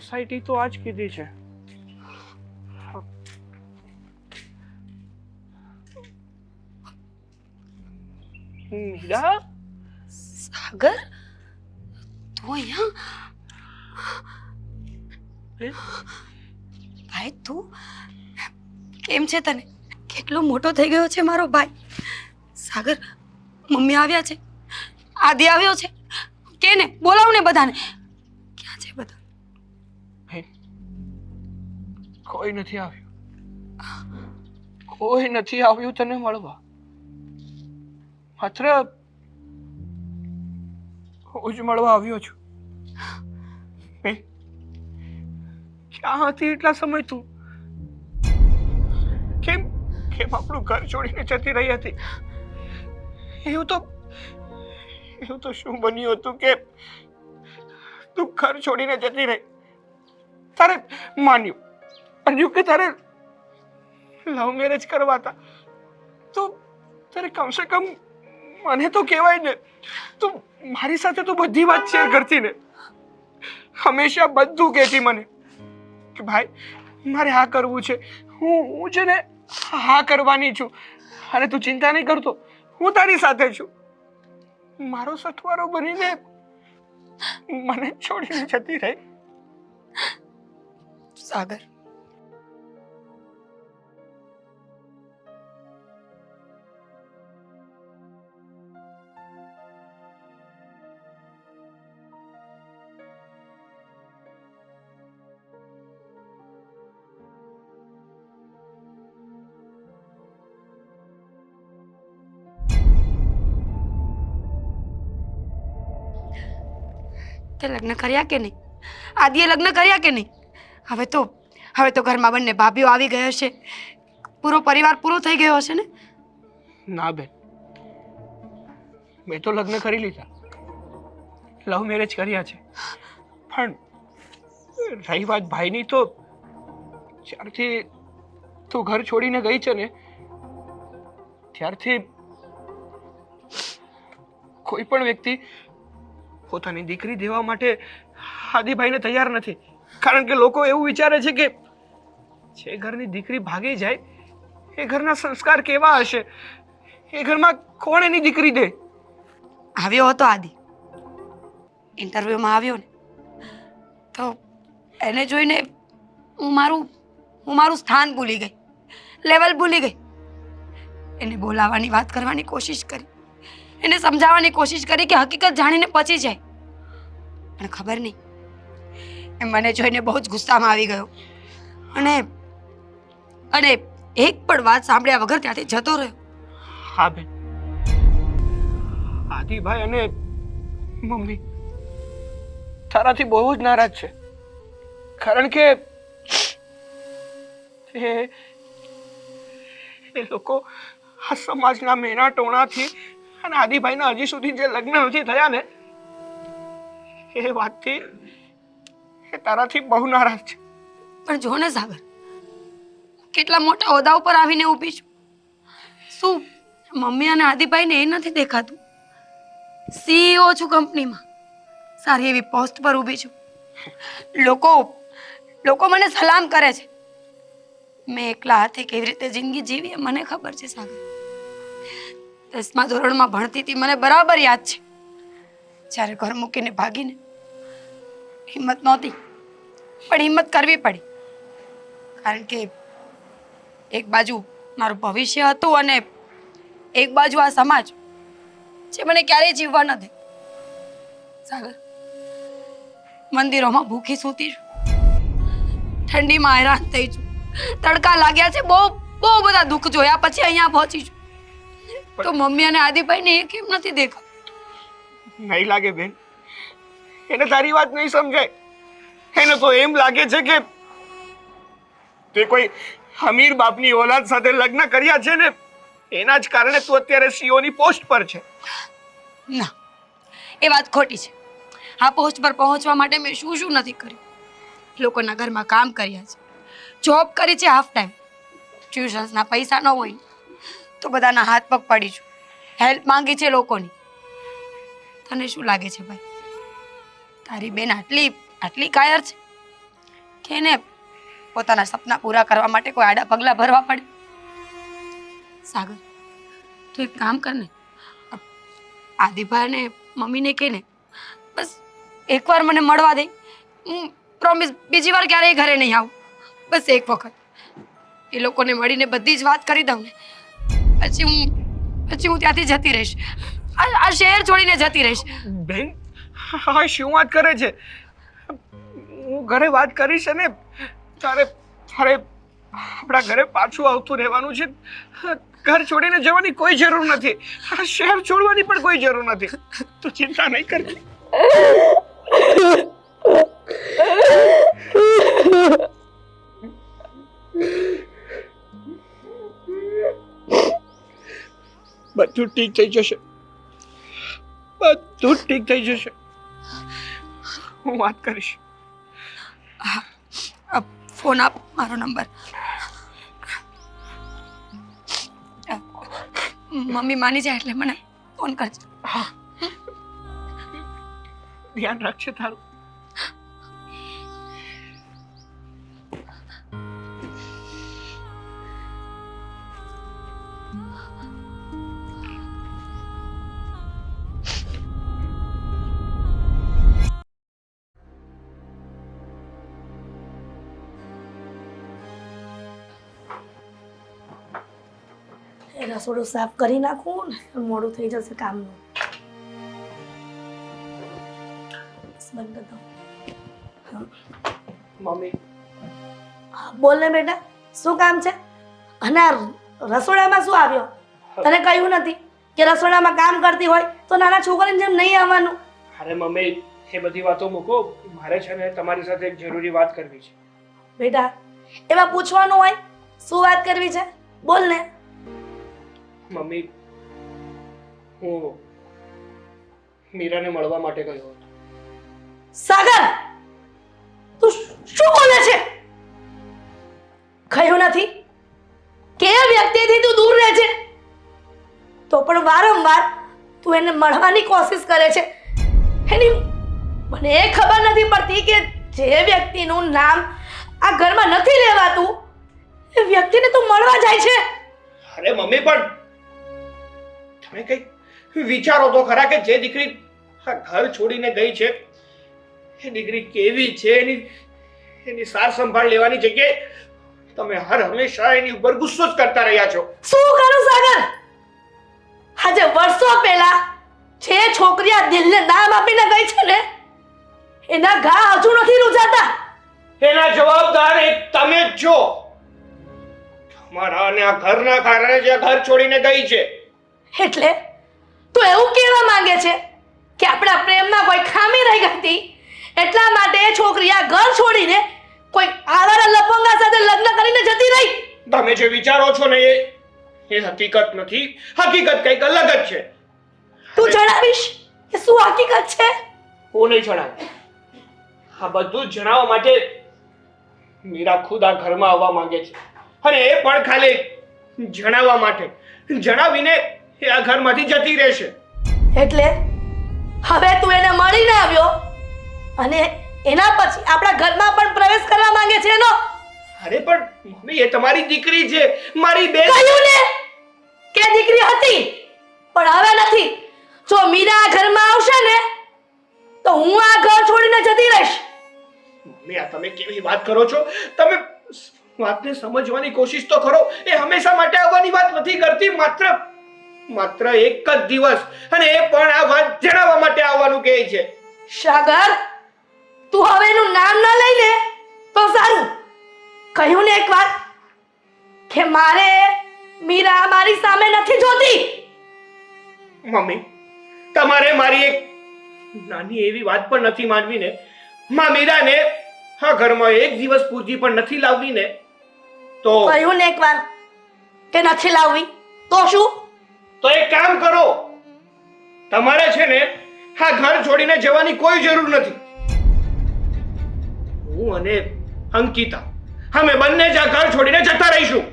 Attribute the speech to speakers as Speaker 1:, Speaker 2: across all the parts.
Speaker 1: Society તો આ જ કીધી છે. મીરા,
Speaker 2: સાગર, તું અહીંયા? ભાઈ તું કેમ છે? તને કેટલો મોટો થઈ ગયો છે મારો ભાઈ. સાગર, મમ્મી આવ્યા છે, આદિ આવ્યો છે, કેને બોલાવ ને બધાને. ક્યાં છે બધા?
Speaker 1: કોઈ નથી આવ્યું. કોઈ નથી આવ્યું તને મળવા. માત્ર હું જ મળવા આવ્યો છું. ક્યાં હતી એટલા સમય તું? કેમ કેમ આપણું ઘર છોડીને જતી રહી હતી? એવું તો શું બન્યું હતું કે તું ઘર છોડીને જતી રહી? તારે માન્યું કે તારે લવ મેરેજ કરવા હતા, તો તારે કમસે કમ મને તો કહેવાય ને. તું મારી સાથે તો બધી વાત શેર કરતી ને. હંમેશા બધું કહેતી મને કે ભાઈ મારે આ કરવું છે, હું છે ને હા કરવાની છું, અને તું ચિંતા નહીં કરતો, હું તારી સાથે છું. મારો સથવારો બનીને મને છોડીને જતી રહી.
Speaker 2: સાગર, તે લગ્ન કર્યા કે નહીં? આદિએ લગ્ન કર્યા કે નહીં? હવે તો ઘરમાં બંને ભાભીઓ આવી ગયો છે, પૂરો પરિવાર પૂરો થઈ ગયો હશે ને?
Speaker 1: ના બેન, મેં તો લગ્ન કરી લીધા, લવ મેરેજ કર્યા છે. પણ રહી વાત ભાઈની, તો જ્યારથી તું ઘર છોડીને ગઈ છે ને, ત્યારથી કોઈ પણ વ્યક્તિ પોતાની દીકરી દેવા માટે આદિભાઈને તૈયાર નથી. કારણ કે લોકો એવું વિચારે છે કે જે ઘરની દીકરી ભાગી જાય એ ઘરના સંસ્કાર કેવા હશે, એ ઘરમાં કોણ એની દીકરી દે.
Speaker 2: આવ્યો હતો આદિ, ઇન્ટરવ્યુમાં આવ્યો ને, તો એને જોઈને હું મારું સ્થાન ભૂલી ગઈ, લેવલ ભૂલી ગઈ. એને બોલાવવાની, વાત કરવાની કોશિશ કરી, એને સમજાવવાની કોશિશ કરી કે હકીકત જાણીને પચી જાય. પણ ખબર નહીં, એ મને જોઈને બહુ જ ગુસ્સામાં આવી ગયો અને એક પણ વાત સાંભળ્યા વગર ત્યાંથી જતો રહ્યો.
Speaker 1: હા બેન, આદિભાઈ અને મમ્મી તારાથી બહુ જ નારાજ છે. કારણ કે એ લોકો આ સમાજના મેના ટોણાથી અને આદિભાઈના હજી સુધી જે લગ્ન નથી થયા ને, એ વાતથી એ તારાથી બહુ નારાજ છે.
Speaker 2: પણ જો ને સાગર, કેટલા મોટા હોદ્દા ઉપર આવીને ઊભી છું. શું મમ્મી અને આદિભાઈને એ નથી દેખાતું? CEO છું કંપનીમાં, સારી એવી પોસ્ટ પર ઊભી છું. લોકો મને સલામ કરે છે. મેં એકલા હાથે કેવી રીતે જિંદગી જીવી એ મને ખબર છે સાગર. 10મા ધોરણમાં ભણતી હતી, મને બરાબર યાદ છે. જ્યારે ઘર મૂકીને ભાગીને, હિંમત નહોતી, પણ હિંમત કરવી પડી. કારણ કે એક બાજુ મારું ભવિષ્ય હતું અને એક બાજુ આ સમાજ જે મને ક્યારેય જીવવા ન દે. સાગર, મંદિરોમાં ભૂખી સૂતી છું, ઠંડીમાં હેરાન થઈ છું, તડકા લાગ્યા છે, બહુ બધા દુઃખ જોયા પછી અહીંયા પહોંચી છું. તો મમ્મી અને આદિભાઈને એ કેમ નથી દેખાતું?
Speaker 1: નહીં લાગે બેન, એને તારી વાત નહીં સમજાય. એને તો એમ લાગે છે કે તે કોઈ અમીર બાપની ઓલાદ સાથે લગ્ન કર્યા છે ને, એના જ કારણે તું અત્યારે CEO ની પોસ્ટ પર છે.
Speaker 2: ના, એ વાત ખોટી છે. આ પોસ્ટ પર પહોંચવા માટે મેં શું નથી કર્યું. લોકોના ઘરમાં કામ કર્યા છે, જોબ કરી છે હાફ ટાઈમ, ટ્યુશન્સના પૈસા ન હોય તો બધાના હાથ પગ પડી છું, હેલ્પ માંગી છે લોકોની. તને શું લાગે છે ભાઈ, તારી બેન આટલી કાયર છે? કે એને પોતાના સપના પૂરા કરવા માટે કોઈ આડા પગલાં ભરવા પડે. સાગર, તું એક કામ કર ને, આદિભાઈ ને મમ્મીને કહીને બસ એકવાર મને મળવા દે. હું પ્રોમિસ બીજી વાર ક્યારેય ઘરે નહીં આવું. બસ એક વખત એ લોકોને મળીને બધી જ વાત કરી દઉં ને પછી હું ત્યાંથી જતી રહીશ. આ શહેર છોડીને જતી રહીશ.
Speaker 1: બેન, હા શું વાત કરે છે? હું ઘરે વાત કરીશ ને તારે આપણા ઘરે પાછું આવતું રહેવાનું છે. ઘર છોડીને જવાની કોઈ જરૂર નથી. આ શહેર છોડવાની પણ કોઈ જરૂર નથી. તું ચિંતા નહીં કરતી. બધું ઠીક થઈ જશે. બધું ઠીક થઈ જશે. હું વાત કરીશ.
Speaker 2: ફોન આપ, મારો નંબર. મમ્મી માની જાય એટલે મને ફોન કરજે.
Speaker 1: હા, ધ્યાન રાખજે તારું.
Speaker 3: રસોડું સાફ કરી નાખું ને મોડું થઈ જશે કામનું. બંધ કરી દઉં.
Speaker 1: મમ્મી,
Speaker 3: હા, બોલ ને બેટા, શું કામ છે? અને આ રસોડામાં શું આવ્યો? તને કહ્યું નથી કે રસોડામાં કામ કરતી હોય તો નાના છોકરાની જેમ નહીં આવવાનું?
Speaker 1: અરે મમ્મી, એ બધી વાતો મૂકો. મારે છે ને તમારી સાથે એક જરૂરી વાત કરવી છે.
Speaker 3: બેટા, એમાં પૂછવાનું હોય શું વાત કરવી છે? બોલ ને.
Speaker 1: મમ્મી, હું મીરાને મળવા માટે ગયો હતો.
Speaker 3: સાગર, તું શું બોલે છે? કહ્યું નથી કે એ વ્યક્તિથી તું દૂર રહે છે, તો પણ વારંવાર તું એને મળવાની કોશિશ કરે છે. એની મને એ ખબર નથી પડતી કે જે વ્યક્તિનું નામ આ ઘરમાં નથી લેવાતું એ વ્યક્તિને તું મળવા જાય છે.
Speaker 1: અરે મમ્મી, પણ તમે કઈ વિચારો તો ખરા કે જે દીકરી આ ઘર છોડીને ગઈ છે એ દીકરી કેવી છે, એની સાર સંભાળ લેવાની જગ્યાએ તમે હંમેશા એની ઉપર ગુસ્સો જ કરતા રહ્યા છો.
Speaker 3: શું કરું સાગર? આજે વર્ષો પહેલા જે છોકરી આ દિલને દામ આપીને ગઈ છે ને એના ઘા હજુ નથી રૂજાતા.
Speaker 1: એના જવાબદાર એક તમે જ છો. તમારા અને આ ઘરના કારણે જે ઘર છોડીને ગઈ છે.
Speaker 3: એટલે તું એવું કહેવા માંગે છે કે આપણા પ્રેમમાં કોઈ ખામી રહી ગઈ હતી એટલા માટે એ છોકરી આ ઘર છોડીને કોઈ આવારા લફંગા સાથે લગ્ન કરીને જતી રહી?
Speaker 1: તમે જે વિચારો છો ને એ હકીકત નથી. હકીકત કંઈક અલગ જ છે.
Speaker 3: તું જણાવીશ કે શું હકીકત છે?
Speaker 1: હું નહીં જણાવું. આ બધું જ જણાવવા માટે મીરા ખુદ આ ઘરમાં આવવા માંગે છે, અને એ પણ ખાલી જણાવવા માટે. જણાવીને એ આ ઘરમાંથી જતી રહેશે.
Speaker 3: એટલે હવે તું એને મળીને આવ્યો અને એના પછી આપણા ઘરમાં પણ પ્રવેશ કરવા માંગે છે એનો?
Speaker 1: અરે પણ મમ્મી, એ તમારી દીકરી છે, મારી બેન.
Speaker 3: કહ્યું ને કે દીકરી હતી પણ હવે નથી. જો મીરા આ ઘરમાં આવશે ને તો હું આ ઘર છોડીને જતી રહીશ.
Speaker 1: મમ્મી, આ તમે કેવી વાત કરો છો? તમે વાતને સમજવાની કોશિશ તો કરો. એ હંમેશા માટે આવવાની વાત નથી કરતી. માત્ર એક જ દિવસ, અને એ પણ આ વાત જણાવવા માટે આવવાનું કહે છે.
Speaker 3: સાગર, તું હવે એનું નામ ના લઈ લે તો સારું. કહ્યું ને એકવાર કે મારે મીરા મારી સામે નથી જોતી.
Speaker 1: મમ્મી, તમારે મારી એક નાની એવી વાત પણ નથી માનવી ને. માં મીરાને આ ઘરમાં એક દિવસ પૂરતી પણ નથી લાવવી ને તો
Speaker 3: કહ્યું ને એકવાર કે નથી લાવવી તો શું?
Speaker 1: તો એક કામ કરો. તમારે છે ને આ ઘર છોડીને જવાની કોઈ જરૂર નથી. હું અને અંકિતા અમે બંને જ આ ઘર છોડીને જતા રહીશું.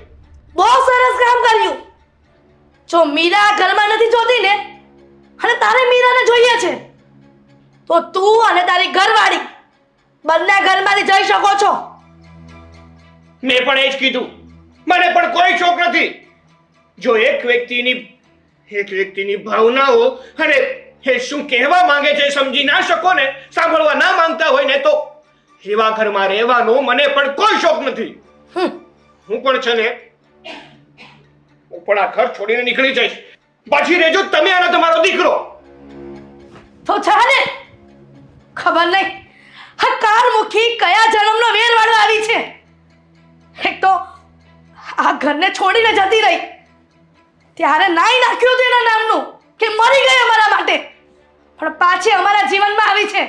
Speaker 3: બહુ સરસ કામ કર્યું. જો મીરા આ ઘરમાં નથી જોતી ને અને તારે મીરાને જોઈએ છે તો તું અને તારી ઘરવાળી બંને ઘરમાંથી જઈ શકો છો.
Speaker 1: મેં પણ એ જ કીધું. મને પણ કોઈ શોખ નથી. જો એક વ્યક્તિની ભાવનાઓ અને એ શું કહેવા માંગે છે સમજી ના શકો ને, સાંભળવા ના માંગતા હોય ને, તો એવા ઘરમાં રહેવાનો મને પણ કોઈ શોખ નથી. હું પણ છે ને, હું પણ આ ઘર છોડીને નીકળી જઈશ. પાછી રહેજો તમે અને તમારો દીકરો.
Speaker 3: તો ચાલે. ખબર નહીં આ કારમુખી કયા જન્મનો વેર વાળવા આવી છે. એક તો આ ઘરને છોડીને જતી રહી ત્યારે નાઈ નાખ્યું હતું એના નામનું કે મરી ગઈ અમારા માટે, પણ પાછી અમારા જીવનમાં આવી છે.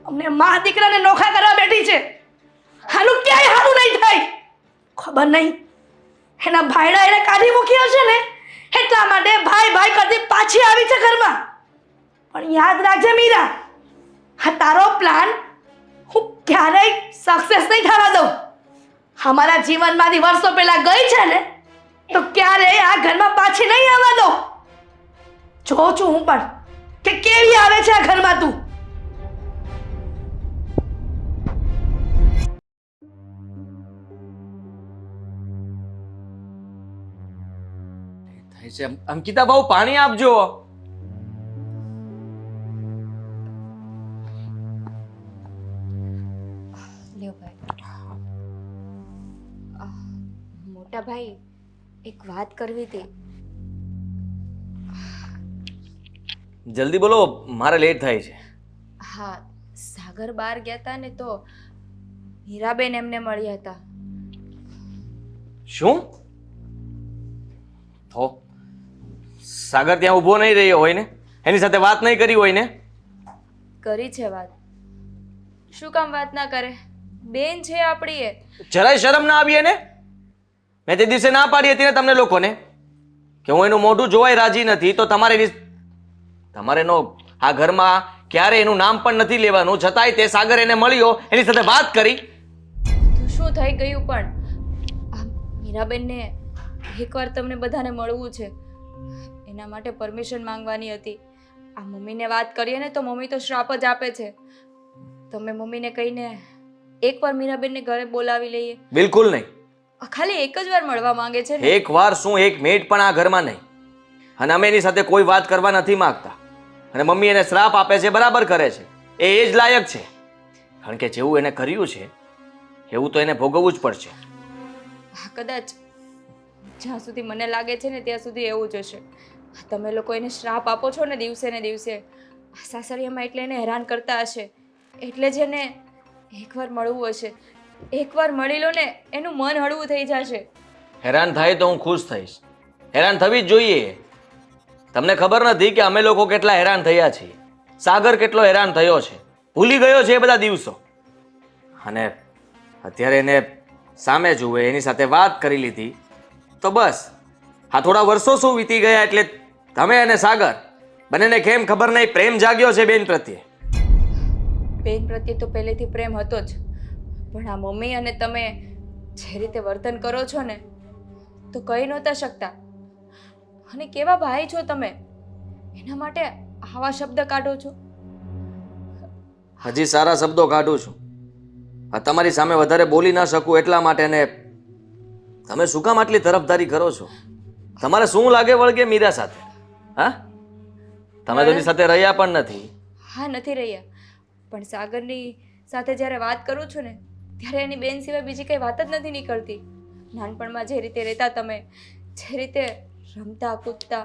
Speaker 3: અમને મા દીકરાને નોખા કરવા બેઠી છે. આનું ક્યાંય હારું નહીં થાય. ખબર નહીં એના ભાઈડા એને કાઢી મૂકી હશે ને, એટલા માટે ભાઈ ભાઈ કરતી પાછી આવી છે ઘરમાં. પણ યાદ રાખજે મીરા, આ તારો પ્લાન હું ક્યારેય સક્સેસ નહીં થવા દઉં. અમારા જીવનમાંથી વર્ષો પહેલા ગઈ છે ને, તો ક્યારેય આ ઘરમાં પાછી નહીં આવવા દઉં. જોઉં છું હું પણ કે કેવી આવે છે આ ઘરમાં તું.
Speaker 4: થાય છે. અંકિતા બહુ પાણી આપજો.
Speaker 5: લ્યો ભાઈ. મોટા ભાઈ, એક વાત કરવી હતી.
Speaker 4: જલ્દી બોલો, મારે લેટ થાય છે.
Speaker 5: હા, સાગર બહાર ગયા હતા ને તો હીરાબેન એમને મળ્યા હતા.
Speaker 4: શું? તો સાગર ત્યાં ઊભો નહીં રહ્યો હોય ને, એની સાથે વાત નહીં કરી હોય ને?
Speaker 5: કરી છે વાત. શું કામ વાત ના કરે? બેન છે આપણી એ.
Speaker 4: જરાય શરમ ના આવી એને? મેં તે દિવસે ના પાડી હતી ને તમને લોકોને કે હું એનું મોઢું જોવાય રાજી નથી, તો તમારે આ ઘરમાં ક્યારે એનું નામ પણ નથી લેવાનું, છતાંય તે સાગર એને મળ્યો, એની સાથે વાત કરી.
Speaker 5: તો શું થઈ ગયું? પણ આ મીરાબેનને એકવાર તમને બધાને મળવું છે, એના માટે પરમિશન માંગવાની હતી. આ મમ્મીને વાત કરીએ ને તો મમ્મી તો શ્રાપ જ આપે છે. તમે મમ્મીને કહીને એકવાર મીરાબેનને ઘરે બોલાવી લઈએ.
Speaker 4: બિલકુલ નહીં.
Speaker 5: ખાલી એક જ વાર મળવા માંગે છે ને.
Speaker 4: એક વાર શું, એક મિનિટ પણ આ ઘરમાં નહીં. અને અમે એની સાથે કોઈ વાત કરવા નથી માંગતા. અને મમ્મી એને શ્રાપ આપે છે, બરાબર કરે છે, એ જ લાયક છે. કારણ કે જેવું એને કર્યું છે એવું તો એને ભોગવવું જ પડશે.
Speaker 5: હા, કદાચ જ્યાં સુધી મને લાગે છે ને ત્યાં સુધી એવું જ હશે. તમે લોકો એને શ્રાપ આપો છો ને દિવસે ને દિવસે, સાસરિયામાં એટલે એને હેરાન કરતા હશે, એટલે જ એને એકવાર મળવું હશે. એકવાર મળી લો ને, એનું મન હળવું થઈ જશે.
Speaker 4: હેરાન થાય તો હું ખુશ થઈશ. હેરાન થવી જ જોઈએ. તમને ખબર નથી કે અમે લોકો કેટલા હેરાન થયા છીએ, સાગર કેટલો હેરાન થયો છે, ભૂલી ગયો છે એ બધા દિવસો. અને અત્યારે એને સામે જુએ, એની સાથે વાત કરી લીધી તો બસ. આ થોડા વર્ષો શું વીતી ગયા એટલે તમે અને સાગર બંનેને કેમ ખબર નહીં પ્રેમ જાગ્યો છે બેન પ્રત્યે.
Speaker 5: બેન પ્રત્યે તો પહેલેથી પ્રેમ હતો જ, પણ આ મમ્મી અને તમે જે રીતે વર્તન કરો છો ને, તો કહી નહોતા શકતા. અને કેવા ભાઈ છો તમે, એના માટે આવા શબ્દ કાઢો છો.
Speaker 4: હજી સારા શબ્દો કાઢું છું. આ તમારી સામે વધારે બોલી ના શકું એટલા માટે. ને તમે શું કામ આટલી તરફદારી કરો છો? તમારે શું લાગે વળગે મીરા સાથે? હા, તમે તો એની સાથે રહ્યા પણ નથી.
Speaker 5: હા, નથી રહ્યા, પણ સાગરની સાથે જ્યારે વાત કરું છું ને ત્યારે એની બેન સિવાય બીજી કંઈ વાત જ નથી નીકળતી. નાનપણમાં જે રીતે રહેતા તમે, જે રીતે રમતા કૂદતા,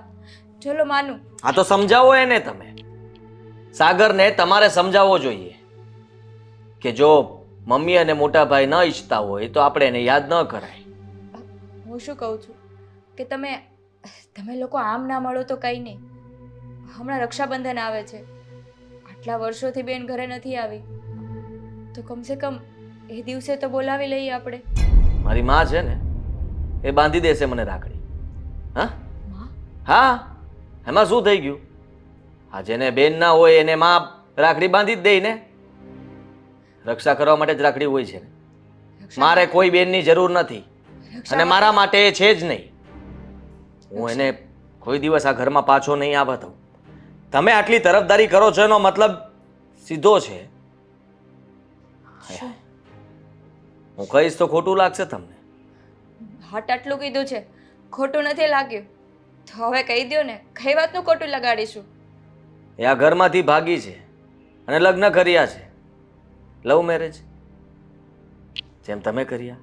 Speaker 5: ચલો માનું.
Speaker 4: આ તો સમજાવો એને તમે. સાગરને તમારે સમજાવવો જોઈએ કે જો મમ્મી અને મોટા ભાઈ ન ઈચ્છતા હોય તો આપણે એને યાદ ન કરાય.
Speaker 5: હું શું કહું છું કે તમે લોકો આમ ના મળો તો કંઈ નહીં. હમણાં રક્ષાબંધન આવે છે, આટલા વર્ષોથી બેન ઘરે નથી આવી, તો કમસે કમ એ દિવસે તો બોલાવી લઈએ આપણે.
Speaker 4: મારી માં છે ને, એ બાંધી દેશે મને રાખડી. હા
Speaker 5: માં?
Speaker 4: હા, એમાં શું થઈ ગયું? આ જેને બેન ના હોય એને માં રાખડી બાંધી જ દે ને. રક્ષા કરવા માટે જ રાખડી હોય છે. મારે કોઈ બેનની જરૂર નથી, અને મારા માટે એ છે જ નહીં. હું એને કોઈ દિવસ આ ઘરમાં પાછો નહીં આવવા દઉં. તમે આટલી તરફદારી કરો છો એનો મતલબ સીધો છે. હું કહીશ તો ખોટું લાગશે તમને.
Speaker 5: હટ આટલું કીધું છે, ખોટું નથી લાગ્યું. તો હવે કહી દો ને, કઈ વાતનું ખોટું લગાડીશું?
Speaker 4: એ આ ઘરમાંથી ભાગી છે અને લગ્ન કર્યા છે. લવ મેરેજ જેમ તમે કર્યા.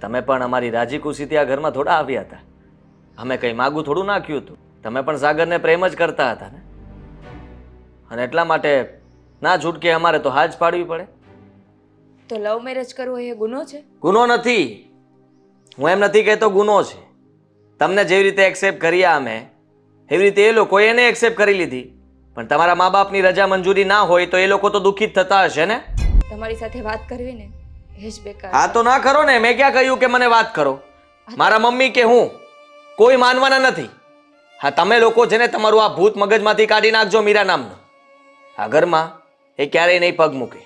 Speaker 4: તમે પણ અમારી રાજી ખુશીથી આ ઘરમાં થોડા આવ્યા હતા. અમે કંઈ માગું થોડું નાખ્યું હતું. તમે પણ સાગરને પ્રેમ જ કરતા હતા ને, અને એટલા માટે ના છૂટકે અમારે તો હાજ પાડવી પડે.
Speaker 5: તો લવ મેરેજ કરવો એ ગુનો છે?
Speaker 4: ગુનો નથી. હું એમ નથી કહેતો ગુનો છે. તમને જેવી રીતે એક્સેપ્ટ કર્યા અમે, એવી રીતે એ લોકોએ એને એક્સેપ્ટ કરી લીધી. પણ તમારા મા બાપની રજા મંજૂરી ના હોય તો એ લોકો તો દુઃખિત થતા હશે ને.
Speaker 5: તમારી સાથે વાત કરવી ને એ જ બેકાર.
Speaker 4: હા તો ના કરો ને. મેં ક્યાં કહ્યું કે મને વાત કરો? મારા મમ્મી કે હું કોઈ માનવાના નથી. હા, તમે લોકો છે ને તમારું આ ભૂત મગજમાંથી કાઢી નાખજો. મીરા નામનો આ ઘરમાં એ ક્યારેય નહીં પગ મૂકે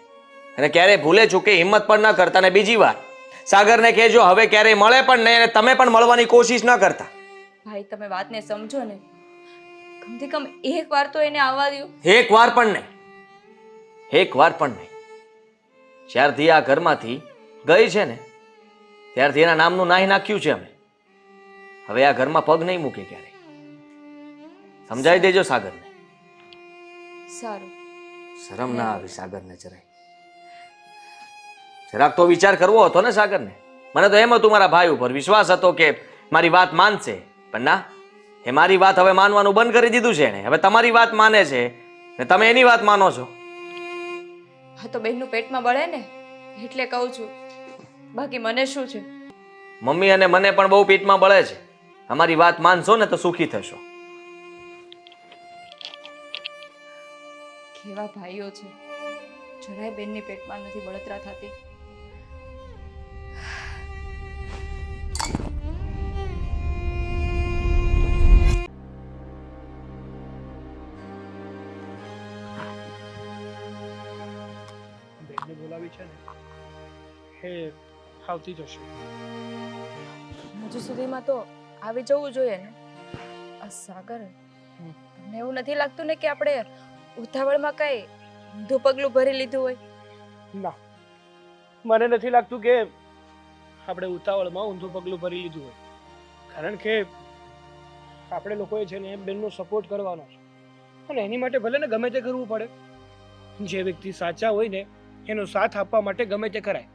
Speaker 4: અને ક્યારેય ભૂલે ચૂકે હિંમત પણ ન કરતા. અને બીજી વાત, સાગરને કહેજો હવે ક્યારેય મળે પણ નહીં અને તમે પણ મળવાની કોશિશ ન કરતા.
Speaker 5: ભાઈ તમે વાતને સમજો ને, કમથી કમ એક વાર તો એને આવવા દો.
Speaker 4: એક વાર પણ નહીં. એક વાર પણ નહીં. જ્યારથી આ ઘરમાંથી ગઈ છે ને ત્યારથી એના નામનું નાહી નાખ્યું છે અમે. હવે આ ઘરમાં પગ નહીં મૂકે ક્યારે. સમજાવી દેજો સાગરને.
Speaker 5: સારું.
Speaker 4: શરમ ના આવી સાગરને જરાય. જરાક તો વિચાર કરવો હતો ને સાગરને. મને તો એમ હતું મારા ભાઈ ઉપર વિશ્વાસ હતો કે મારી વાત માનશે, પણ ના, એ મારી વાત હવે માનવાનું બંધ કરી દીધું છે એને. હવે તમારી વાત માને છે ને તમે એની વાત માનો છો.
Speaker 5: હા તો બહેનનું પેટમાં બળે ને એટલે કહું છું, બાકી મને શું છે?
Speaker 4: મમ્મી અને મને પણ બહુ પેટમાં બળે છે. અમારી વાત માનશો ને તો સુખી થશો.
Speaker 5: કેવા ભાઈઓ છે, જરાય બેનની પેટમાં નથી બળતરા થતી.
Speaker 1: બેનને બોલાવી છે ને એ આવતી જશે.
Speaker 5: હજુ સુધીમાં તો આવી જવું જોઈએ ને. આ સાગર, તમને એવું નથી લાગતું ને કે આપણે ઉતાવળમાં કઈ ઊંધું પગલું ભરી લીધું હોય?
Speaker 1: ના, મને નથી લાગતું કે આપણે ઉતાવળમાં ઊંધું પગલું ભરી લીધું હોય. કારણ કે આપણે લોકોએ છે ને બેનનો સપોર્ટ કરવાનો છે અને એની માટે ભલે ને ગમે તે કરવું પડે. જે વ્યક્તિ સાચા હોય ને એનો સાથ આપવા માટે ગમે તે કરાય.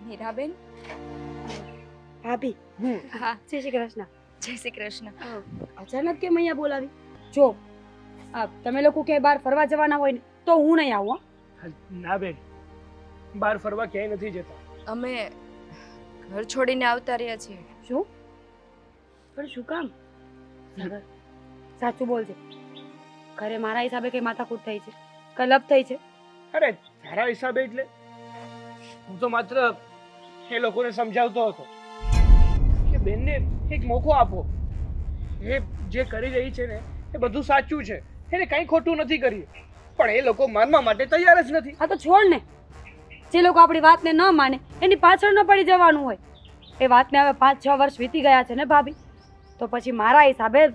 Speaker 5: મીરાબેન.
Speaker 3: ભાભી,
Speaker 5: હા,
Speaker 3: જય શ્રી કૃષ્ણ.
Speaker 5: જય શ્રી કૃષ્ણ.
Speaker 3: અચાનક કેમ અહીંયા બોલાવી? જો તમે લોકો કે બહાર ફરવા જવાના હોય ને તો હું નહીં આવું.
Speaker 1: ના બેન, બહાર ફરવા ક્યાંય નથી જતા.
Speaker 5: અમે ઘર છોડીને આવતા રહ્યા છીએ.
Speaker 3: શું? પણ શું કામ? સાગર, સાચું બોલજે. ઘરે મારા હિસાબે કઈ માથાકૂટ થઈ છે, કલપ થઈ છે?
Speaker 1: અરે તારા હિસાબે એટલે હું તો માત્ર એ લોકોને સમજાવતો હતો કે બેનને એક મોકો આપો. એ જે કરી રહી છે ને એ બધું સાચું છે, એને કંઈ ખોટું નથી કર્યું, પણ એ લોકો માનવા માટે તૈયાર જ નથી.
Speaker 3: હા તો છોડ ને. જે લોકો આપણી વાતને ન માને એની પાછળ ન પડી જવાનું હોય. એ વાતને હવે 5-6 વર્ષ વીતી ગયા છે ને ભાભી, તો પછી મારા હિસાબે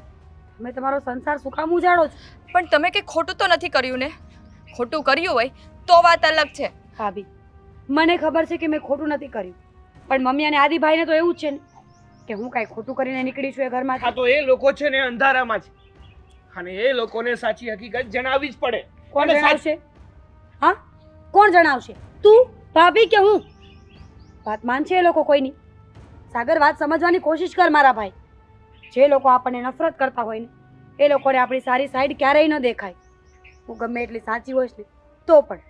Speaker 3: તમે તમારો સંસાર શું કામ ઉજાડો છો?
Speaker 5: પણ તમે કંઈ ખોટું તો નથી કર્યું ને? ખોટું કર્યું હોય તો વાત અલગ છે.
Speaker 3: ભાભી, મને ખબર છે કે મેં ખોટું નથી કર્યું, પણ મમ્મી અને આદિભાઈને તો એવું જ છે ને કે હું કાંઈ ખોટું કરીને નીકળી છું એ ઘરમાં.
Speaker 1: હા તો એ લોકો છે ને અંધારામાં છે અને એ લોકોને સાચી હકીકત જણાવવી જ પડે.
Speaker 3: કોણ
Speaker 1: અને
Speaker 3: જણાવશે? હા, કોણ જણાવશે? તું, ભાભી કે હું? વાત માનશે એ લોકો કોઈની? સાગર, વાત સમજવાની કોશિશ કર મારા ભાઈ. જે લોકો આપણને નફરત કરતા હોય ને એ લોકોને આપણી સારી સાઈડ ક્યારેય ન દેખાય. હું ગમે એટલી સાચી હોઈશ ને તો પણ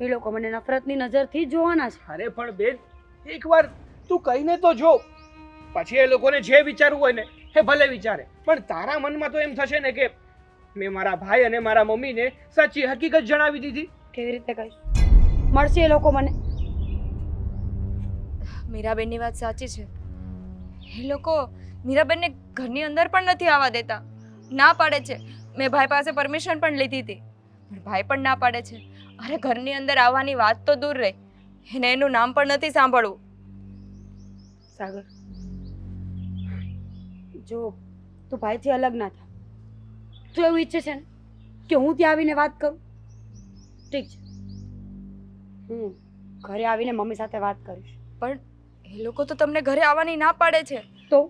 Speaker 3: એ લોકો મને નફરતની નજરથી જ જોવાના છે.
Speaker 1: અરે પણ બેન, એકવાર તું કહીને તો જો. પછી એ લોકોને જે વિચારવું હોય ને એ ભલે વિચારે, પણ તારા મનમાં તો એમ થશે ને કે મેં મારા ભાઈ અને મારા મમ્મીને સાચી હકીકત જણાવી દીધી.
Speaker 3: કેવી રીતે કહીશ? મળશે એ લોકો મને?
Speaker 5: મીરાબેનની વાત સાચી છે. એ લોકો મીરાબેનને ઘરની અંદર પણ નથી આવવા દેતા, ના પાડે છે. મેં ભાઈ પાસે પરમિશન પણ લીધી હતી પણ ભાઈ પણ ના પાડે છે. અરે ઘરની અંદર આવવાની વાત તો દૂર રહી, એને એનું નામ પણ નથી સાંભળવું.
Speaker 3: સાગર, જો તું ભાઈથી અલગ ના થા, તું એવું ઈચ્છે છે ને
Speaker 2: કે હું ત્યાં આવીને વાત કરું? ઠીક છે, હું ઘરે આવીને મમ્મી સાથે વાત કરીશ.
Speaker 5: પણ એ લોકો તો તમને ઘરે આવવાની ના પાડે છે.
Speaker 2: તો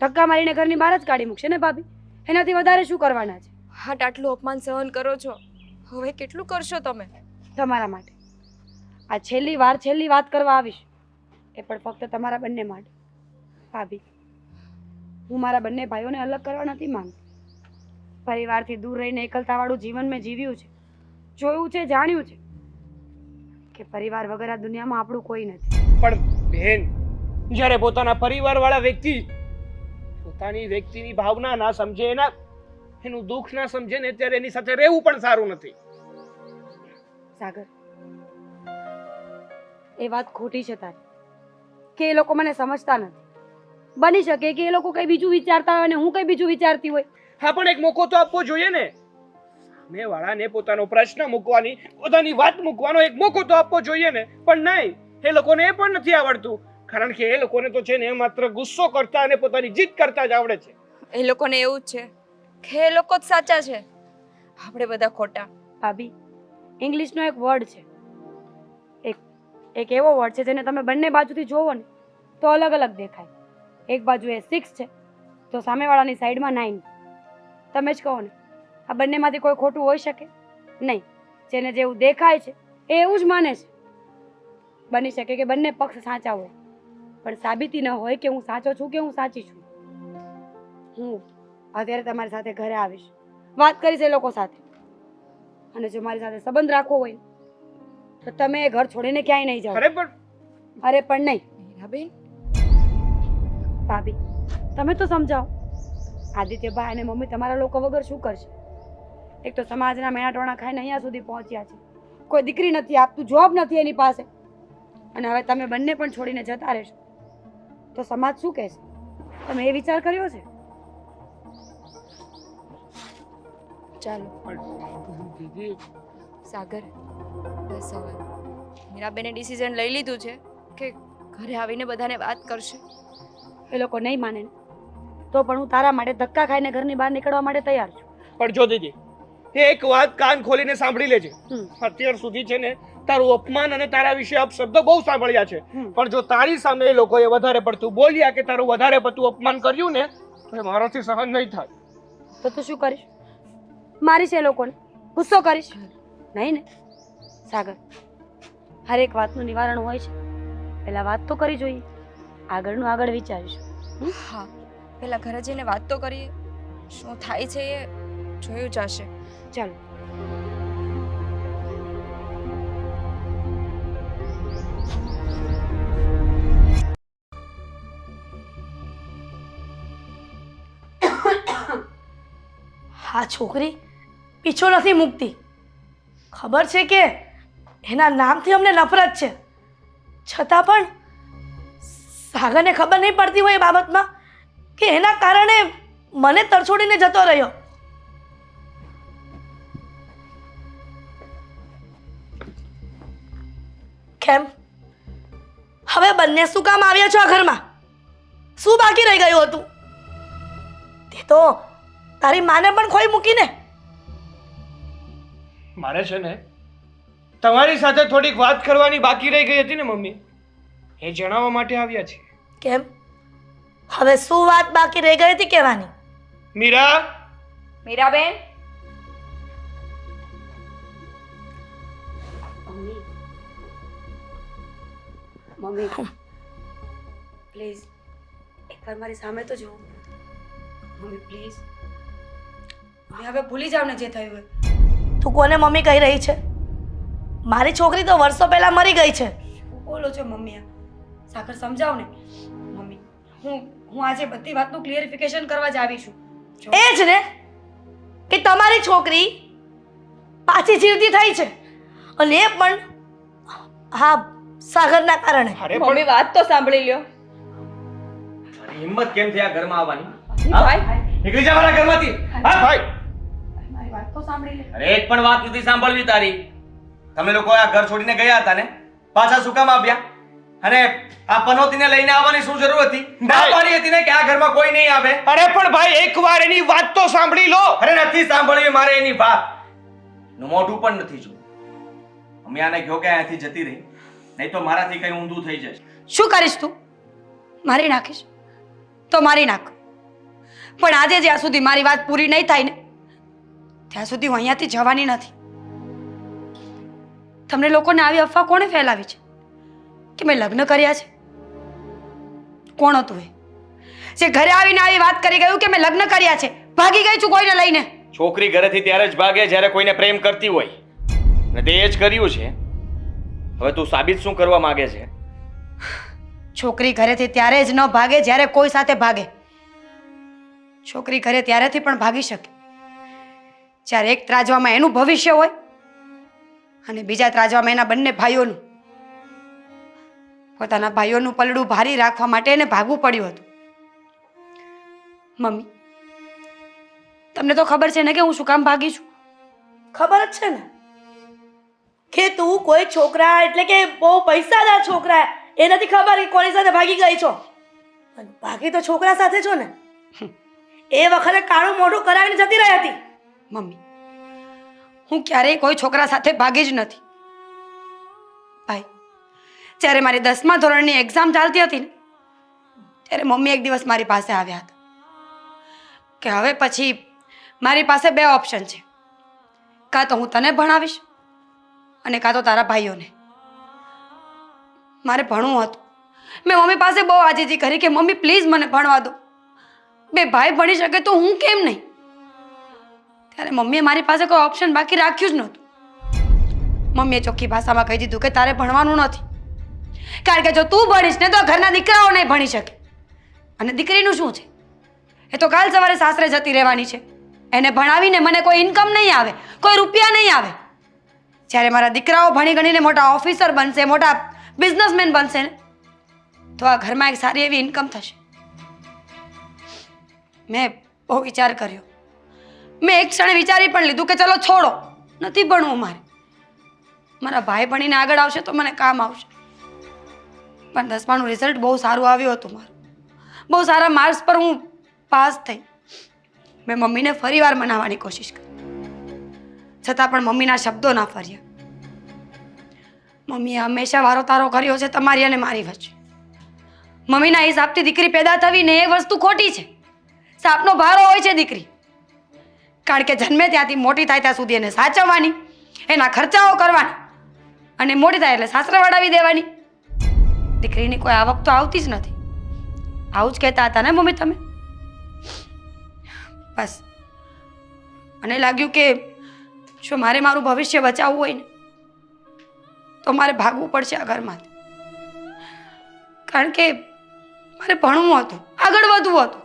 Speaker 2: ધક્કા મારીને ઘરની બહાર જ કાઢી મૂકશે ને ભાભી? એનાથી વધારે શું કરવાના છે?
Speaker 5: હાટ આટલું અપમાન સહન કરો છો, હવે કેટલું કરશો તમે?
Speaker 2: તમારા માટે આ છેલ્લી વાત કરવા આવીશ, એ પણ ફક્ત તમારા બંને માટે. ભાભી, હું મારા બંને ભાઈઓને અલગ કરવા નથી માંગતી. પરિવારથી દૂર રહીને એકલતાવાળું જીવન મેં જીવ્યું છે, જોયું છે, જાણ્યું છે કે પરિવાર વગર આ દુનિયામાં આપણું કોઈ નથી.
Speaker 1: પણ બેન, જ્યારે પોતાના પરિવારવાળા વ્યક્તિ પોતાની વ્યક્તિની ભાવના ના સમજે, એનું દુઃખ ના સમજે ને, ત્યારે એની સાથે રહેવું પણ સારું નથી.
Speaker 2: સાગર, એ વાત ખોટી છે તારી કે એ લોકો મને સમજતા નથી. બની શકે કે એ લોકો કઈ બીજું વિચારતા હોય અને હું કઈ બીજું વિચારતી હોય.
Speaker 1: હા, પણ એક મોકો તો આપવો જોઈએ ને. સામેવાળાને પોતાનો પ્રશ્ન મૂકવાની, પોતાની વાત મૂકવાનો એક મોકો તો આપવો જોઈએ ને. પણ નહીં, એ લોકોને એ પણ નથી આવડતું. કારણ કે એ લોકોને તો છે ને માત્ર ગુસ્સો કરતા અને પોતાની જીદ કરતા જ આવડે છે.
Speaker 5: એ લોકોને એવું જ છે કે એ લોકો જ સાચા છે, આપણે બધા ખોટા.
Speaker 2: ભાભી, ઇંગ્લિશનો એક વર્ડ છે, એક એવો વર્ડ છે જેને તમે બંને બાજુથી જોવો ને તો અલગ અલગ દેખાય. એક બાજુ એ 6 છે તો સામેવાળાની સાઈડમાં 9. તમે જ કહો ને, આ બંનેમાંથી કોઈ ખોટું હોઈ શકે નહીં. જેને જેવું દેખાય છે એ એવું જ માને છે. બની શકે કે બંને પક્ષ સાચા હોય, પણ સાબિતી ન હોય કે હું સાચો છું કે હું સાચી છું. હું અત્યારે તમારી સાથે ઘરે આવીશ, વાત કરીશ એ લોકો સાથે, અને જો મારી સાથે સંબંધ રાખવો હોય તો તમે એ ઘર છોડીને ક્યાંય નહીં જાઓ. અરે પણ નહીં.
Speaker 5: મીરાબેન,
Speaker 2: ભાભી, તમે તો સમજાવો. આદિત્યભાઈ અને મમ્મી તમારા લોકો વગર શું કરશે? એક તો સમાજના મેણાટોણા ખાઈને અહીંયા સુધી પહોંચ્યા છે, કોઈ દીકરી નથી આપતું, જોબ નથી એની પાસે, અને હવે તમે બંને પણ છોડીને જતા રહેશો તો સમાજ શું કહેશે? તમે એ વિચાર કર્યો છે?
Speaker 5: ચાલો સાગર, બસ હવે મીરાબેને ડિસિઝન લઈ લીધું છે કે ઘરે આવીને બધાને વાત કરશે.
Speaker 2: એ લોકો નહીં માને ને તો પણ હું તારા માટે ધક્કા ખાઈને ઘરની બહાર નીકળવા માટે તૈયાર છું.
Speaker 1: પણ જો દીદી, એક વાત કાન ખોલીને સાંભળી લેજે. અત્યાર સુધી છે ને તારું અપમાન અને તારા વિશે અપશબ્દો બહુ સાંભળ્યા છે, પણ જો તારી સામે એ લોકોએ વધારે પડતું બોલ્યા કે તારું વધારે પડતું અપમાન કર્યું ને તો એ મારાથી સહન નહીં થાય.
Speaker 2: તો તું શું કરીશ? મારીશ એ લોકોને? ગુસ્સો કરીશ? નહીં ને સાગર, હરેક વાતનું નિવારણ હોય છે, પહેલા વાત તો કરી જોઈએ, આગળનું આગળ વિચારીશું.
Speaker 5: હા, પેલા ઘરે જઈને વાત તો કરીએ, શું થાય છે એ જોયું જશે.
Speaker 2: ચાલો.
Speaker 3: આ છોકરી પીછો નથી મૂકતી. ખબર છે કે એના નામથી અમને નફરત છે, છતાં પણ સાગરને ખબર નહીં પડતી હોય એ બાબતમાં કે એના કારણે મને તરછોડીને જતો રહ્યો. કેમ હવે બંને શું કામ આવ્યા છો આ ઘરમાં? શું બાકી રહી ગયું હતું? તે તો તારી માને પણ ખોઈ મૂકીને.
Speaker 1: મારે છે ને તમારી સાથે થોડીક વાત કરવાની બાકી રહી ગઈ હતી ને મમ્મી, એ જણાવવા માટે આવ્યા છે.
Speaker 3: કેમ? હવે શું વાત બાકી રહી ગઈ હતી કહેવાની?
Speaker 1: મીરા,
Speaker 5: મીરાબેન,
Speaker 2: મમ્મી પ્લીઝ એકવાર મારી સામે તો જુઓ. મમ્મી પ્લીઝ, હવે ભૂલી જાવ ને જે થયું હોય.
Speaker 3: તું કોને મમ્મી કહી રહી છે? મારી છોકરી તો વર્ષો પહેલા મરી ગઈ છે.
Speaker 2: શું બોલો છો મમ્મી? આ સાગર સમજાવ ને. મમ્મી, હું આજે બધી વાતનું ક્લિયરિફિકેશન કરવા જ આવી છું.
Speaker 3: એ જ ને કે તમારી છોકરી પાછી જીવતી થઈ છે, અને એ પણ હા સાગરના કારણે.
Speaker 1: અરે
Speaker 5: મમ્મી વાત તો સાંભળી લ્યો.
Speaker 4: હિંમત કેમ થઈ આ ઘરમાં આવવાની?
Speaker 5: ભાઈ,
Speaker 4: નીકળી જા મારા ઘરમાંથી. હા ભાઈ,
Speaker 2: મારી વાત તો સાંભળી લે.
Speaker 4: અરે એક પણ વાત નથી સાંભળવી તારી. તમે લોકો આ ઘર છોડીને ગયા હતા ને, પાછા શું કામ આવ્યા? અને આ પનોતીને લઈને આવવાની શું જરૂર હતી? ના
Speaker 1: ભાઈ.
Speaker 4: પાડી હતી ને કે આ ઘરમાં કોઈ નહીં આવે.
Speaker 1: અરે પણ ભાઈ એકવાર એની વાત તો સાંભળી લો.
Speaker 4: અરે નથી સાંભળવી મારે એની વાત. નું મોઢું પણ નથી જોવું. અમે આને કહો કે અહીંયાથી જતી રહી, નહીં તો મારાથી કઈ ઊંધું થઈ જશે.
Speaker 2: શું કરીશ તું? મારી નાખીશ તો મારી નાખ, પણ આજે જ્યાં સુધી મારી વાત પૂરી નહીં થાય ને ત્યાં સુધી હું અહીંયાથી જવાની નથી. તમને લોકોને આવી અફવા કોણે ફેલાવી છે કે મેં લગ્ન કર્યા છે? કોણ હતું એ જે ઘરે આવીને આવી વાત કરી ગયું કે મેં લગ્ન કર્યા છે? ભાગી ગઈ છું કોઈને લઈને.
Speaker 4: છોકરી ઘરેથી ત્યારે જ ભાગે જ્યારે કોઈને પ્રેમ કરતી હોય, ને તે જ કર્યું છે. હવે તું સાબિત શું કરવા માંગે છે?
Speaker 2: છોકરી ઘરેથી ત્યારે જ ન ભાગે જ્યારે કોઈ સાથે ભાગે. છોકરી ઘરે ત્યારેથી પણ ભાગી શકે જ્યારે એક ત્રાજવામાં એનું ભવિષ્ય હોય અને બીજા ત્રાજવામાં એના બંને ભાઈઓનું. પોતાના ભાઈઓનું પલડું ભારી રાખવા માટે એને ભાગવું પડ્યું હતું. મમ્મી, તમને તો ખબર છે ને કે હું શું કામ ભાગી છું?
Speaker 3: ખબર જ છે ને કે તું કોઈ છોકરા એટલે કે બહુ પૈસાદાર છોકરા એ નથી ખબર કે કોની સાથે ભાગી ગઈ છો, પણ ભાગી તો છોકરા સાથે છો ને. એ વખતે કાળું મોઢું કરાવીને જતી રહી હતી.
Speaker 2: મમ્મી, હું ક્યારેય કોઈ છોકરા સાથે ભાગી જ નથી. ભાઈ, જ્યારે મારી 10મા ધોરણની એક્ઝામ ચાલતી હતી ને ત્યારે મમ્મી એક દિવસ મારી પાસે આવ્યા હતા કે હવે પછી મારી પાસે 2 ઓપ્શન છે, કાં તો હું તને ભણાવીશ અને કાં તો તારા ભાઈઓને. મારે ભણવું હતું. મેં મમ્મી પાસે બહુ આજીજી કરી કે મમ્મી પ્લીઝ મને ભણવા દો, 2 ભાઈ ભણી શકે તો હું કેમ નહીં? ત્યારે મમ્મીએ મારી પાસે કોઈ ઓપ્શન બાકી રાખ્યું જ નહોતું. મમ્મીએ ચોખ્ખી ભાષામાં કહી દીધું કે તારે ભણવાનું નથી, કારણ કે જો તું ભણીશ ને તો ઘરના દીકરાઓ નહીં ભણી શકે. અને દીકરીનું શું છે? એ તો કાલ સવારે સાસરે જતી રહેવાની છે. એને ભણાવીને મને કોઈ ઇન્કમ નહીં આવે, કોઈ રૂપિયા નહીં આવે. જ્યારે મારા દીકરાઓ ભણી ગણીને મોટા ઓફિસર બનશે, મોટા બિઝનેસમેન બનશે ને તો આ ઘરમાં એક સારી એવી ઇન્કમ થશે. મેં બહુ વિચાર કર્યો. મેં એક ક્ષણે વિચારી પણ લીધું કે ચલો છોડો, નથી ભણવું મારે. મારા ભાઈ ભણીને આગળ આવશે તો મને કામ આવશે. પણ 10માનું રિઝલ્ટ બહુ સારું આવ્યું હતું મારું. બહુ સારા માર્ક્સ પર હું પાસ થઈ. મેં મમ્મીને ફરીવાર મનાવવાની કોશિશ કરી, છતાં પણ મમ્મીના શબ્દો ના ફર્યા. મમ્મીએ હંમેશા વારો તારો કર્યો છે તમારી અને મારી વચ્ચે. મમ્મીના હિસાબથી દીકરી પેદા થવી ને એ વસ્તુ ખોટી છે. સાપનો ભારો હોય છે દીકરી, કારણ કે જન્મે ત્યાંથી મોટી થાય ત્યાં સુધી એને સાચવવાની, એના ખર્ચાઓ કરવાના, અને મોટી થાય એટલે સાસરે વળાવી દેવાની. દીકરીની કોઈ આવક તો આવતી જ નથી. આવું જ કહેતા હતા ને મમ્મી તમે? બસ મને લાગ્યું કે જો મારે મારું ભવિષ્ય બચાવવું હોય ને તો મારે ભાગવું પડશે આ ઘરમાંથી, કારણ કે મારે ભણવું હતું, આગળ વધવું હતું.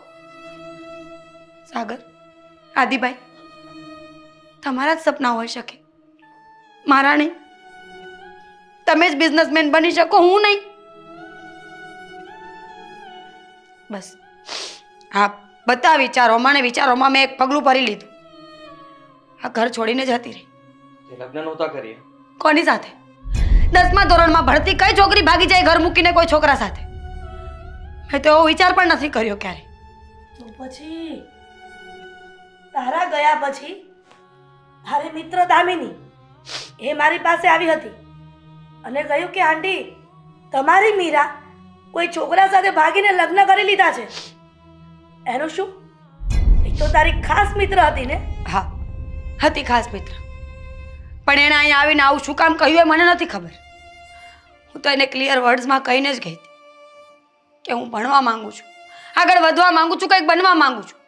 Speaker 2: સાગર, આદિભાઈ, તમારા જ સપના હોઈ શકે, મારા નહીં. તમે જ બિઝનેસમેન બની શકો, હું નહીં. બસ હા, બધા વિચારોમાં મેં એક પગલું ભરી લીધું. આ ઘર છોડીને જતી રહી.
Speaker 4: લગ્ન નહોતા કરીએ?
Speaker 2: કોની સાથે? 10મા ધોરણમાં ભણતી કઈ છોકરી ભાગી જાય ઘર મૂકીને કોઈ છોકરા સાથે? મેં તો એવો વિચાર પણ નથી કર્યો ક્યારે.
Speaker 3: તો પછી તારા ગયા પછી મારી મિત્ર દામિની એ મારી પાસે આવી હતી અને કહ્યું કે આંટી, તમારી મીરા કોઈ છોકરા સાથે ભાગીને લગ્ન કરી લીધા છે. એનું શું? એક તો તારી ખાસ મિત્ર હતી ને?
Speaker 2: હા, હતી ખાસ મિત્ર, પણ એણે અહીંયા આવીને આવું શું કામ કહ્યું એ મને નથી ખબર. હું તો એને ક્લિયર વર્ડ્સમાં કહીને જ ગઈ હતી કે હું ભણવા માંગુ છું, આગળ વધવા માંગુ છું, કંઈક બનવા માંગુ છું.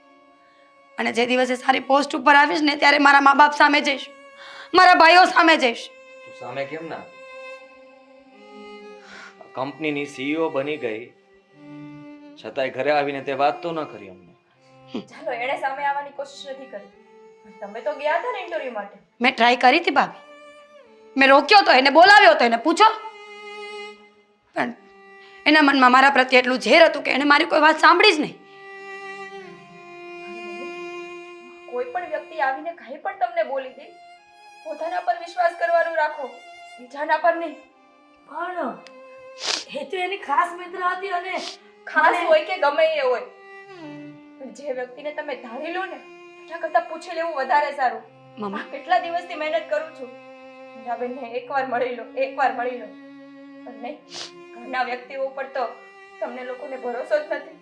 Speaker 2: અને જે દિવસે સારી પોસ્ટ ઉપર આવીશ ને ત્યારે મારા મા બાપ સામે જઈશ, મારા ભાઈઓ સામે જઈશ.
Speaker 4: તું સામે કેમ ના? કંપનીની સીઈઓ બની ગઈ છતાંય ઘરે આવીને તે વાત તો ન કરી અમને.
Speaker 5: ચાલો, એણે સામે આવવાની કોશિશ નથી કરી. તમે તો ગયા હતા ને ઇન્ટરવ્યુ માટે.
Speaker 2: મેં ટ્રાય કરી હતી ભાભી, મેં રોક્યો તો, એને બોલાવ્યો તો, એને પૂછો, પણ એના મનમાં મારા પ્રત્યે એટલું ઝેર હતું કે એને મારી કોઈ વાત સાંભળી જ નહીં.
Speaker 5: કોઈ પણ વ્યક્તિ આવીને કંઈ પણ તમને બોલી દે, પોતાના પર વિશ્વાસ કરવાનું રાખો, બીજાના પર નહીં.
Speaker 3: પણ એ તો એની ખાસ મિત્ર હતી અને
Speaker 5: ખાસ
Speaker 3: મને-
Speaker 5: હોય કે ગમે એ હોય, પણ જે વ્યક્તિને તમે ધારી લો ને એના કરતાં પૂછી લેવું વધારે સારું.
Speaker 2: મમ્મી
Speaker 5: કેટલા દિવસથી મહેનત કરું છું, મીરાબેનને એકવાર મળી લો, એકવાર મળી લો, પણ નહીં, ઘરના વ્યક્તિઓ ઉપર તો તમને લોકોને ભરોસો જ નથી.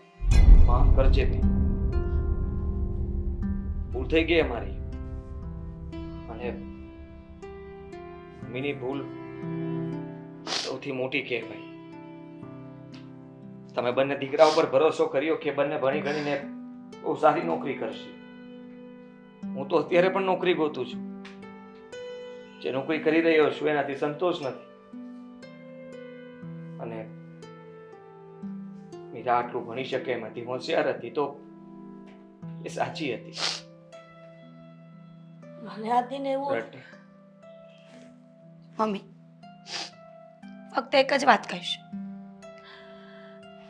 Speaker 4: માફ કરજે બેન, ભૂલ થઈ ગઈ અમારી. અને મિની ભૂલ સૌથી મોટી કહેવાય. તમે બંને દીકરા ઉપર ભરોસો કર્યો કે બંને ભણી ગણીને બહુ સારી નોકરી કરશે. હું તો અત્યારે પણ નોકરી ગોતું છું. જે નોકરી કરી રહ્યો છું એનાથી સંતોષ નથી. અને મીરા આટલું ભણી શકે એમ હતી, હોશિયાર હતી, તો એ સાચી હતી.
Speaker 3: મને આદિને એવું
Speaker 4: રટ.
Speaker 2: મમ્મી ફક્ત એક જ વાત કહીશ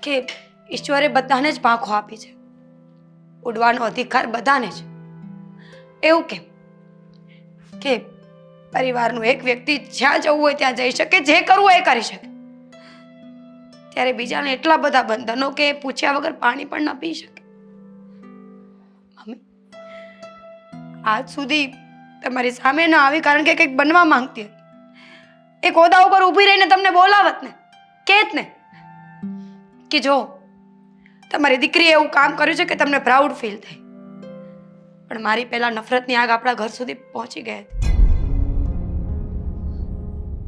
Speaker 2: કે ઈશ્વરે બધાને જ પાંખો આપી છે, ઉડવાનો અધિકાર બધાને જ. એવું કેમ કે પરિવારનું એક વ્યક્તિ જ્યાં જવું હોય ત્યાં જઈ શકે, જે કરવું હોય એ કરી શકે, ત્યારે બીજાને એટલા બધા બંધનો કે પૂછ્યા વગર પાણી પણ ન પી શકે. મમ્મી આજ સુધી તમારી સામે ન આવી કારણ કે કંઈક બનવા માંગતી હતી. એક હોદ્દા ઉપર ઊભી રહીને તમને બોલાવત ને, કહેત ને કે જો તમારી દીકરીએ એવું કામ કર્યું છે કે તમને પ્રાઉડ ફીલ થાય. પણ મારી પહેલા નફરતની આગ આપણા ઘર સુધી પહોંચી ગઈ હતી.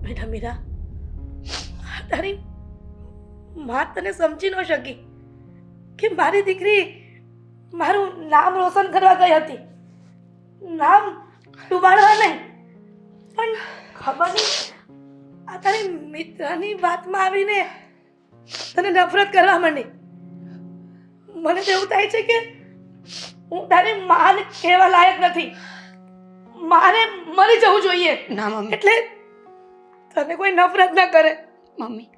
Speaker 3: બેટા મીરા, તારી માં તને સમજી ન શકી કે મારી દીકરી મારું નામ રોશન કરવા ગઈ હતી, નામ ડૂબાડવા નહીં. પણ ખબર નહીં આ તારી મિત્રની વાતમાં આવીને તને નફરત કરવા માંડી. મને તો એવું થાય છે કે હું તારી માને કહેવા લાયક નથી, મારે મરી જવું જોઈએ.
Speaker 2: ના મમ્મી,
Speaker 3: એટલે તને કોઈ નફરત ના કરે.
Speaker 2: મમ્મી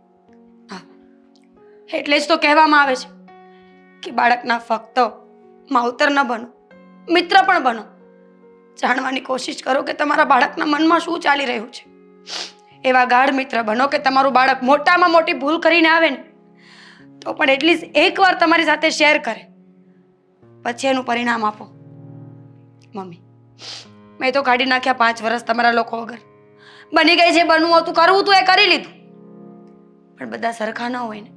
Speaker 2: હા, એટલે જ તો કહેવામાં આવે છે કે બાળકના ફક્ત માવતર ન બનો, મિત્ર પણ બનો. જાણવાની કોશિશ કરો કે તમારા બાળકના મનમાં શું ચાલી રહ્યું છે. એવા ગાઢ મિત્ર બનો કે તમારું બાળક મોટામાં મોટી ભૂલ કરીને આવે ને તો પણ એટલીસ્ટ એકવાર તમારી સાથે શેર કરે, પછી એનું પરિણામ આપો. મમ્મી મેં તો કાઢી નાખ્યા 5 વર્ષ તમારા લોકો વગર. બની ગઈ છે, બનવું હતું, કરવું હતું એ કરી લીધું. પણ બધા સરખા ન હોય ને.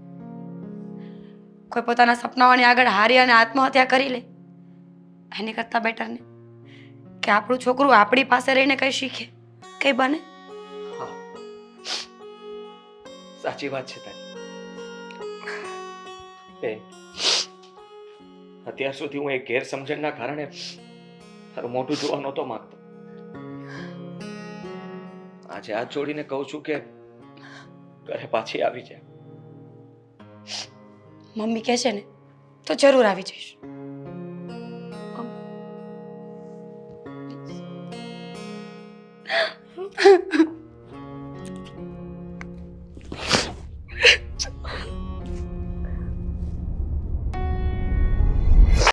Speaker 2: કોઈ પોતાના સપનાઓની આગળ હારી અને આત્મહત્યા કરી લે એની કરતાં બેટર ને કે આપણું છોકરું આપણી પાસે રહીને કંઈ શીખે, કંઈ બને.
Speaker 4: હા, સાચી વાત છે તારી. બેન, અત્યાર સુધી હું એક ગેરસમજણના કારણે તારું મોઢું જોવા નહોતો માંગતો. આજે હાથ જોડીને કહું છું કે ઘરે પાછી આવી જા.
Speaker 2: મમ્મી કહેશે ને તો જરૂર આવી જઈશ.